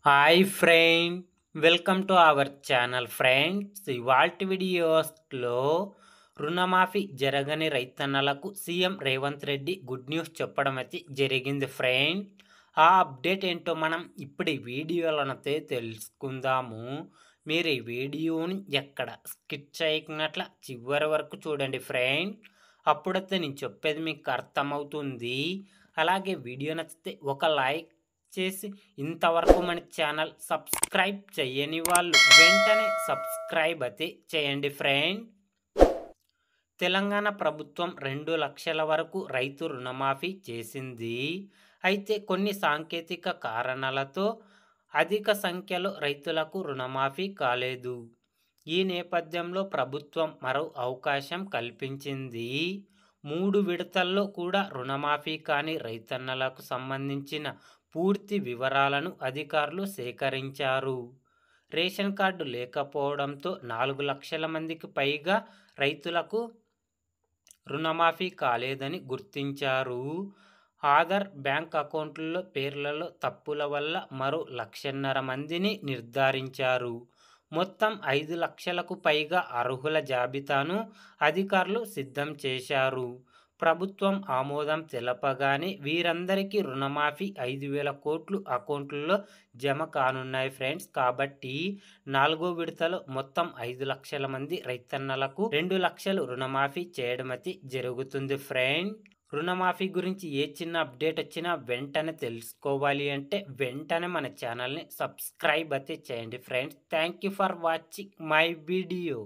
Hi friend, welcome to our channel friends. ఇవాల్టి వీడియోస్లో రుణమాఫీ జరగని రైతన్నలకు CM Revanth Reddy good news చెప్పడం అయితే జరిగింది ఫ్రెండ్. ఆ అప్డేట్ ఏంటో మనం ఇప్పుడు ఈ వీడియోలనైతే తెలుసుకుందాము. మీరు ఈ వీడియోని ఎక్కడ స్కిప్ చేయకున్నట్ల చివరి వరకు చూడండి ఫ్రెండ్. అప్పుడైతే నేను చెప్పేది మీకు అర్థమవుతుంది. అలాగే వీడియో నచ్చితే ఒక లైక్ చేసి ఇంతవరకు మన ఛానల్ సబ్స్క్రైబ్ చేయని వాళ్ళు వెంటనే సబ్స్క్రైబ్ అయితే చేయండి ఫ్రెండ్. తెలంగాణ ప్రభుత్వం 2 లక్షల వరకు రైతు రుణమాఫీ చేసింది. అయితే కొన్ని సాంకేతిక కారణాలతో అధిక సంఖ్యలో రైతులకు రుణమాఫీ కాలేదు. ఈ నేపథ్యంలో ప్రభుత్వం మరో అవకాశం కల్పించింది. 3 విడతల్లో కూడా రుణమాఫీ కాని రైతన్నలకు సంబంధించిన పూర్తి వివరాలను అధికారులు సేకరించారు. రేషన్ కార్డు లేకపోవడంతో 4 లక్షల మందికి పైగా రైతులకు రుణమాఫీ కాలేదని గుర్తించారు. ఆధార్, బ్యాంక్ అకౌంట్లలో పేర్లలో తప్పుల వల్ల మరో 1,50,000 మందిని నిర్ధారించారు. మొత్తం 5 లక్షలకు పైగా అర్హుల జాబితాను అధికారులు సిద్ధం చేశారు. ప్రభుత్వం ఆమోదం తెలపగానే వీరందరికీ రుణమాఫీ 5,000 కోట్లు అకౌంట్లలో జమ కానున్నాయి ఫ్రెండ్స్. కాబట్టి 4వ విడతలో మొత్తం 5 లక్షల మంది రైతన్నలకు 2 లక్షలు రుణమాఫీ చేయడం అయితే జరుగుతుంది ఫ్రెండ్. రుణమాఫీ గురించి ఏ చిన్న అప్డేట్ వచ్చినా వెంటనే తెలుసుకోవాలి అంటే వెంటనే మన ఛానల్ని సబ్స్క్రైబ్ అయితే చేయండి friends. Thank you for watching my video.